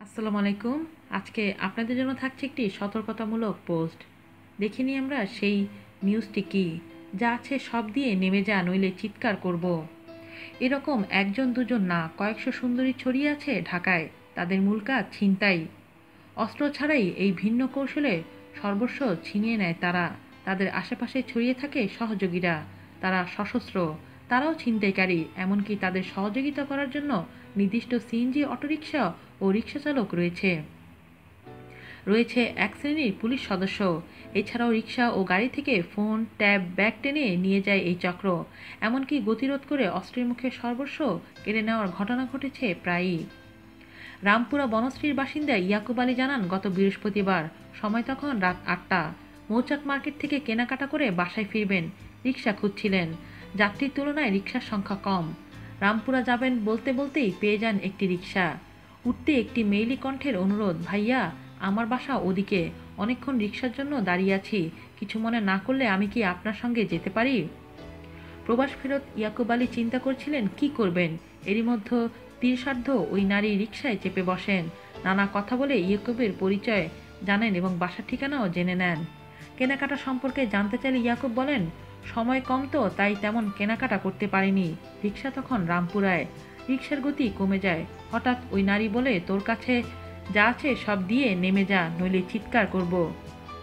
আসসালামু আলাইকুম। আজকে আপনাদের জন্য থাকছে একটি সতর্কতামূলক পোস্ট। দেখে নিই আমরা সেই নিউজটি কি। যা আছে সব দিয়ে নেমে যা, নইলে চিৎকার করব। এরকম একজন দুজন না, কয়েকশো সুন্দরী ছড়িয়ে আছে ঢাকায়। তাদের মূল কাজ ছিনতাই। অস্ত্র ছাড়াই এই ভিন্ন কৌশলে সর্বস্ব ছিনিয়ে নেয় তারা। তাদের আশেপাশে ছড়িয়ে থাকে সহযোগীরা, তারা সশস্ত্র, তারাও ছিনতাইকারী। এমনকি তাদের সহযোগিতা করার জন্য নির্দিষ্ট সিএনজি অটোরিকশা ও রিকশা চালক রয়েছে। রয়েছে এক শ্রেণীর পুলিশ সদস্য। এছাড়াও রিকশা ও গাড়ি থেকে ফোন, ট্যাব, ব্যাগ টেনে নিয়ে যায় এই চক্র। এমনকি গতিরোধ করে অস্ত্রের মুখে সর্বস্ব কেড়ে নেওয়ার ঘটনা ঘটেছে প্রায়ই। রামপুরা বনশ্রীর বাসিন্দা ইয়াকুব আলী জানান, গত বৃহস্পতিবার, সময় তখন রাত ৮টা, মৌচাক মার্কেট থেকে কেনাকাটা করে বাসায় ফিরবেন। রিকশা খুঁজছিলেন। যাত্রীর তুলনায় রিকশার সংখ্যা কম। রামপুরা যাবেন বলতে বলতেই পেয়ে যান একটি রিকশা। উঠতে একটি মেইলি কণ্ঠের অনুরোধ, ভাইয়া, আমার বাসা ওদিকে, অনেকক্ষণ রিকশার জন্য দাঁড়িয়ে আছি, কিছু মনে না করলে আমি কি আপনার সঙ্গে যেতে পারি? প্রবাস ফেরত ইয়াকুব আলী চিন্তা করছিলেন কি করবেন। এরই মধ্যে তীরসাধ্য ওই নারী রিকশায় চেপে বসেন। নানা কথা বলে ইয়াকুবের পরিচয় জানেন এবং বাসার ঠিকানাও জেনে নেন। কেনাকাটা সম্পর্কে জানতে চাইলে ইয়াকুব বলেন, সময় কম তো, তাই তেমন কেনাকাটা করতে পারিনি। রিকশা তখন রামপুরায়। রিকশার গতি কমে যায়। হঠাৎ ওই নারী বলে, তোর কাছে যা আছে সব দিয়ে নেমে যা, নইলে চিৎকার করব।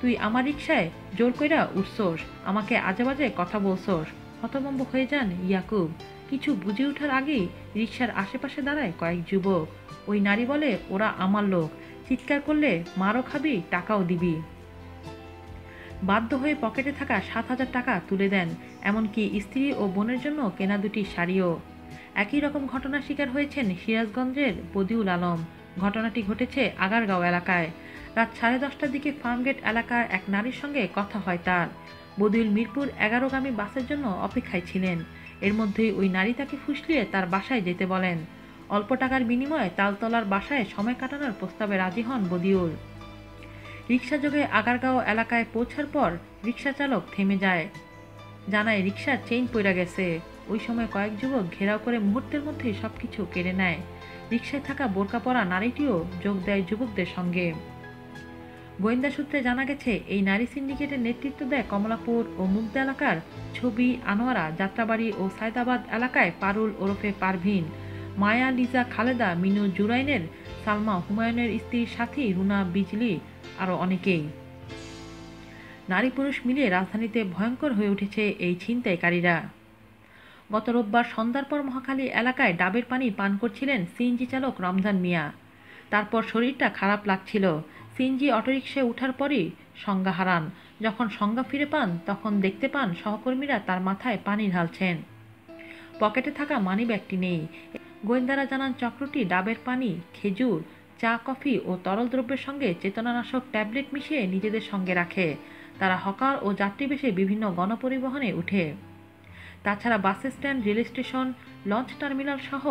তুই আমার রিকশায় জোর কইরা উঠছোস, আমাকে আজেবাজে কথা বলছোস। হতভম্ব হয়ে যান ইয়াকুব। কিছু বুঝে ওঠার আগেই রিকশার আশেপাশে দাঁড়ায় কয়েক যুবক। ওই নারী বলে, ওরা আমার লোক, চিৎকার করলে মারও খাবি, টাকাও দিবি। বাধ্য হয়ে পকেটে থাকা ৭,০০০ টাকা তুলে দেন, এমনকি স্ত্রী ও বোনের জন্য কেনা দুটি শাড়িও। একই রকম ঘটনার শিকার হয়েছেন সিরাজগঞ্জের বদিউল আলম। ঘটনাটি ঘটেছে আগারগাঁও এলাকায়। রাত 10:30টার দিকে ফার্মগেট এলাকার এক নারীর সঙ্গে কথা হয় তার। বদিউল মিরপুর 11গামী বাসের জন্য অপেক্ষায় ছিলেন। এর মধ্যেই ওই নারী তাকে ফুসলিয়ে তার বাসায় যেতে বলেন। অল্প টাকার বিনিময়ে তালতলার বাসায় সময় কাটানোর প্রস্তাবে রাজি হন বদিউল। রিকশাযোগে আগারগাঁও এলাকায় পৌঁছার পর রিকশা চালক থেমে যায়, জানায় রিকশার চেইন পইড়া গেছে। ওই সময় কয়েক যুবক ঘেরাও করে মুহূর্তের মধ্যেই সবকিছু কেড়ে নেয়। রিকশায় থাকা বোরকা পরা নারীটিও যোগ দেয় যুবকদের সঙ্গে। গোয়েন্দা সূত্রে জানা গেছে, এই নারী সিন্ডিকেটের নেতৃত্ব দেয় কমলাপুর ও মুগদা এলাকার ছবি, আনোয়ারা, যাত্রাবাড়ি ও সায়দাবাদ এলাকায় পারুল ওরফে পারভিন, মায়া, লিজা, খালেদা, মিনু, জুরাইনের, সালমা, হুমায়ুনের স্ত্রীর সাথী রুনা, বিজলি, আরও অনেকেই। নারী পুরুষ মিলিয়ে রাজধানীতে ভয়ঙ্কর হয়ে উঠেছে এই ছিনতাইকারীরা। গত রোববার সন্ধ্যার পর মহাখালী এলাকায় ডাবের পানি পান করছিলেন সিএনজি চালক রমজান মিয়া। তারপর শরীরটা খারাপ লাগছিল। সিএনজি অটোরিকশায় ওঠার পরই সংজ্ঞা হারান। যখন সংজ্ঞা ফিরে পান তখন দেখতে পান সহকর্মীরা তার মাথায় পানি ঢালছেন। পকেটে থাকা মানিব্যাগটি নেই। গোয়েন্দারা জানান, চক্রটি ডাবের পানি, খেজুর, চা, কফি ও তরল দ্রব্যের সঙ্গে চেতনানাশক ট্যাবলেট মিশিয়ে নিজেদের সঙ্গে রাখে। তারা হকার ও যাত্রীবেশে বিভিন্ন গণপরিবহনে উঠে। তাছাড়া bus stand, rail station, launch terminal সহ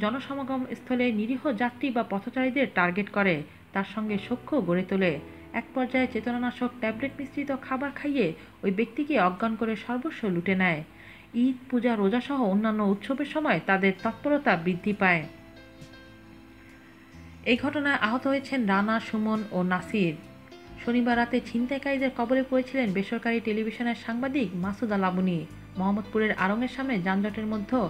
জনসমাগম স্থলে নিরীহ যাত্রী বা পথচারীদের টার্গেট করে, তার সঙ্গে সখ্য গড়ে তোলে। এক পর্যায়ে চেতনানাশক ট্যাবলেট মিশ্রিত খাবার খাইয়ে ওই ব্যক্তিকে অজ্ঞান করে সর্বস্ব লুটে নেয়। ঈদ, পূজা, রোজাসহ অন্যান্য উৎসবের সময় তাদের তৎপরতা বৃদ্ধি পায়। এই ঘটনায় আহত হয়েছেন রানা, সুমন ও নাসির। শনিবার রাতে ছিনতাইকারীদের কবলে পড়েছিলেন বেসরকারি টেলিভিশনের সাংবাদিক মাসুদা লাবনী। মোহাম্মদপুরের আড়ংয়ের সামনে যানজটের মধ্যে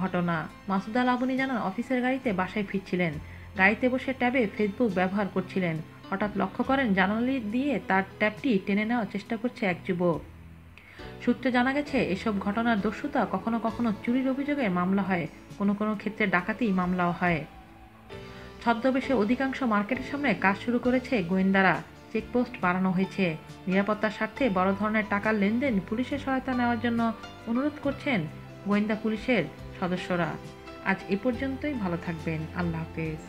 ঘটনা। মাসুদা লাবনী জানান, অফিসের গাড়িতে বাসায় ফিরছিলেন। গাড়িতে বসে ট্যাবে ফেসবুক ব্যবহার করছিলেন। হঠাৎ লক্ষ্য করেন জানালা দিয়ে তার ট্যাবটি টেনে নেওয়ার চেষ্টা করছে এক যুবক। সূত্রে জানা গেছে, এসব ঘটনার দস্যুতা কখনো কখনো চুরির অভিযোগে মামলা হয়, কোনো কোনো ক্ষেত্রে ডাকাতি মামলাও হয়। ছদ্মবেশে অধিকাংশ মার্কেটের সামনে কাজ শুরু করেছে গোয়েন্দারা। চেকপোস্ট বাড়ানো হয়েছে। নিরাপত্তার স্বার্থে বড় ধরনের টাকার লেনদেন পুলিশের সহায়তা নেওয়ার জন্য অনুরোধ করছেন গোয়েন্দা পুলিশের সদস্যরা। আজ এ পর্যন্তই। ভালো থাকবেন। আল্লাহ হাফেজ।